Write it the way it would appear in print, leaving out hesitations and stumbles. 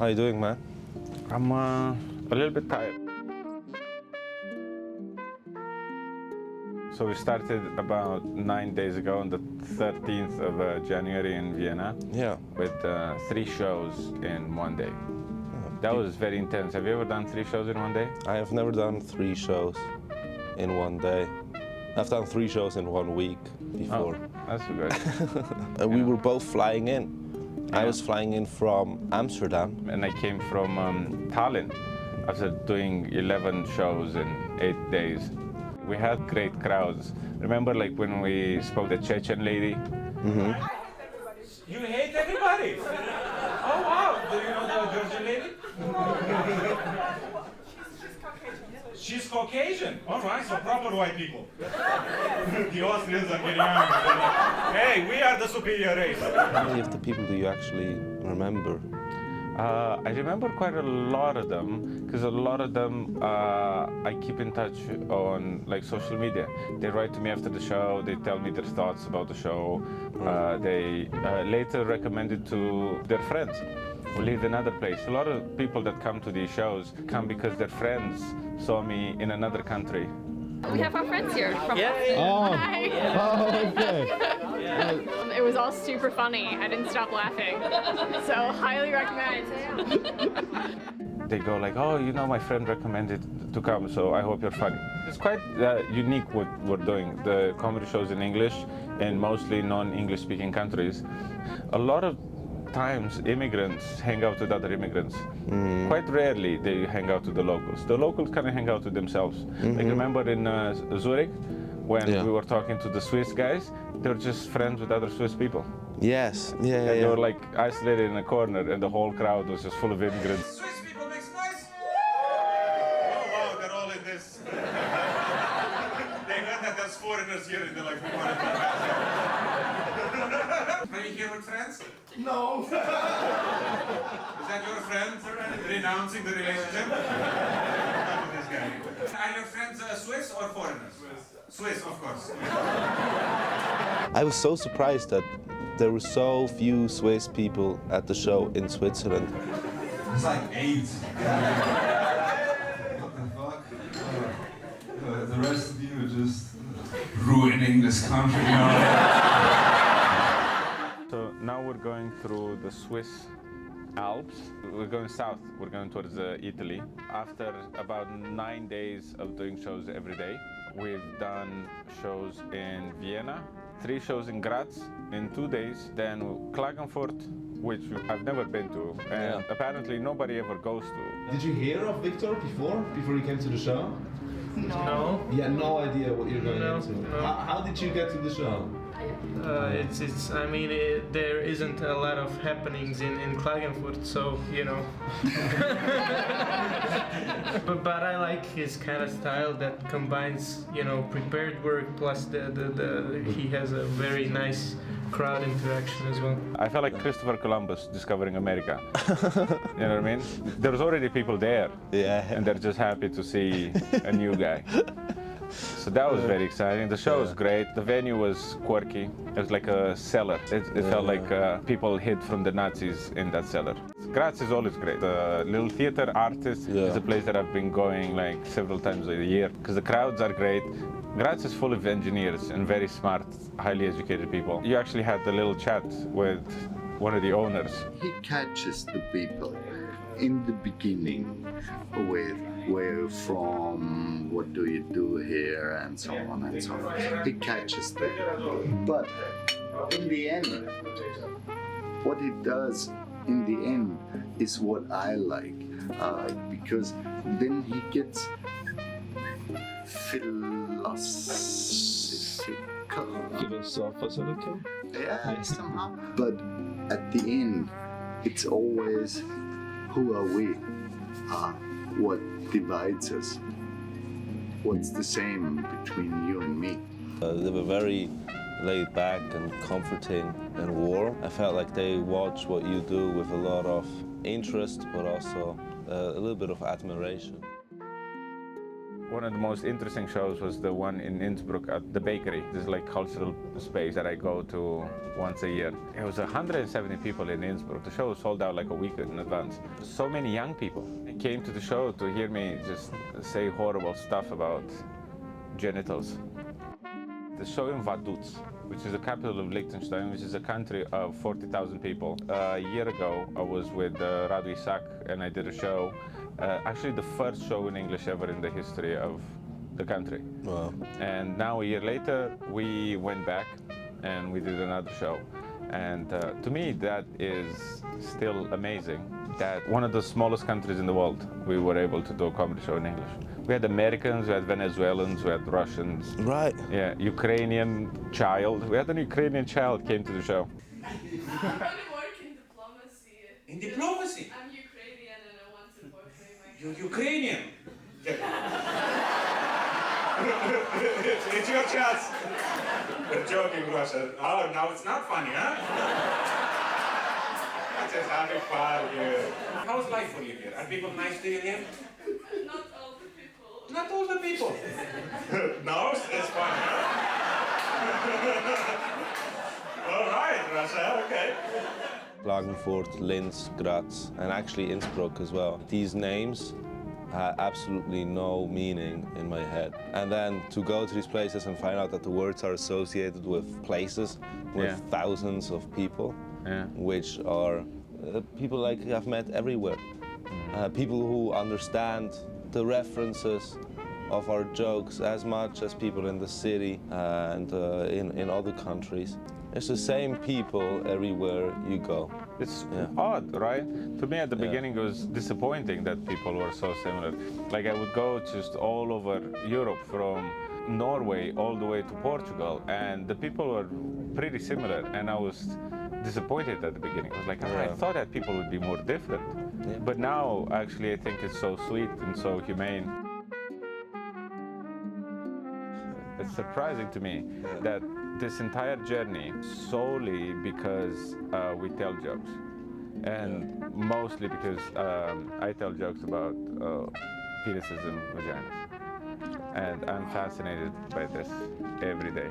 How you doing, man? I'm a little bit tired. So we started about 9 days ago on the 13th of January in Vienna. Yeah. With 3 shows in one day. That was very intense. Have you ever done 3 shows in one day? I have never done 3 shows in one day. I've done 3 shows in 1 week before. Oh, that's good. We were both flying in. I was flying in from Amsterdam. And I came from Tallinn after doing 11 shows in 8 days. We had great crowds. Remember like when we spoke to the Chechen lady? Mm-hmm. You hate everybody! Oh wow! Do you know the Georgian lady? She's Caucasian. All right, so proper white people. The Austrians are getting angry. Hey, we are the superior race. How many of the people do you actually remember? I remember quite a lot of them because a lot of them I keep in touch on like social media. They write to me after the show. They tell me their thoughts about the show. They later recommend it to their friends who live in another place. A lot of people that come to these shows come because their friends saw me in another country. We have our friends here from Oh, Hi. oh okay. It was all super funny. I didn't stop laughing. So highly recommend. They go like, oh, you know, my friend recommended to come, so I hope you're funny. It's quite unique what we're doing. The comedy shows in English in mostly non-English speaking countries. A lot of times immigrants hang out with other immigrants. Quite rarely they hang out with the locals. The locals kind of hang out with themselves. Like remember in Zurich when we were talking to the Swiss guys, they were just friends with other Swiss people. Yes, yeah. They were like isolated in a corner and the whole crowd was just full of immigrants. Swiss people make noise! Oh wow, they're all in this. They heard that there's foreigners here and they're like, we want to be Are you here with friends? No. Is that your friend renouncing the relationship? Not with this guy. Are your friends Swiss or foreigners? Swiss, of course. I was so surprised that there were so few Swiss people at the show in Switzerland. It's like AIDS. What the fuck? The rest of you are just ruining this country. So now we're going through the Swiss Alps. We're going south. We're going towards Italy. After about 9 days of doing shows every day, we've done shows in Vienna, 3 shows in Graz in 2 days, then Klagenfurt, which I've never been to, and apparently nobody ever goes to. Did you hear of Victor before you came to the show? No. You had no idea what you're going into. No. How did you get to the show? There isn't a lot of happenings in Klagenfurt, so, you know. but I like his kind of style that combines, you know, prepared work plus he has a very nice crowd interaction as well. I felt like Christopher Columbus discovering America. You know what I mean? There was already people there, and they're just happy to see a new guy. So that was very exciting. The show was great. The venue was quirky. It was like a cellar. It felt like people hid from the Nazis in that cellar. Graz is always great. The Little Theater Artist is a place that I've been going like several times a year because the crowds are great. Graz is full of engineers and very smart, highly educated people. You actually had the little chat with one of the owners. He catches the people in the beginning with where you're from, what do you do here, and so on and so on. He catches them. But in the end, what he does in the end is what I like, because then he gets Philosophical? Yeah, somehow. But at the end, it's always who are we? What divides us? What's the same between you and me? They were very laid back and comforting and warm. I felt like they watch what you do with a lot of interest, but also a little bit of admiration. One of the most interesting shows was the one in Innsbruck at the bakery. This is like cultural space that I go to once a year. It was 170 people in Innsbruck. The show was sold out like a week in advance. So many young people came to the show to hear me just say horrible stuff about genitals. The show in Vaduz, which is the capital of Liechtenstein, which is a country of 40,000 people. A year ago, I was with Vaduz and I did a show. Actually, the first show in English ever in the history of the country. Wow. And now a year later, we went back and we did another show. And to me, that is still amazing that one of the smallest countries in the world, we were able to do a comedy show in English. We had Americans, we had Venezuelans, we had Russians. Right. Yeah, Ukrainian child. We had an Ukrainian child came to the show. I want to work in diplomacy. In diplomacy? I'm Ukrainian and I want to work in my You're Ukrainian? It's your chance. We're joking, Russia. Oh, now it's not funny, huh? I'm just having fun here. How's life for you here? Are people nice to you here? Not all the people. Not all the people. No, it's fun, huh? All right, Russia, okay. Klagenfurt, Linz, Graz, and actually Innsbruck as well. These names had absolutely no meaning in my head. And then to go to these places and find out that the words are associated with places, with thousands of people, which are people like I've met everywhere. People who understand the references of our jokes as much as people in the city and in other countries. It's the same people everywhere you go. It's odd, right? To me at the beginning it was disappointing that people were so similar. Like I would go just all over Europe from Norway all the way to Portugal and the people were pretty similar and I was disappointed at the beginning. I was like, I thought that people would be more different. But now actually I think it's so sweet and so humane. It's surprising to me that this entire journey solely because we tell jokes and mostly because I tell jokes about penises and vaginas and I'm fascinated by this every day.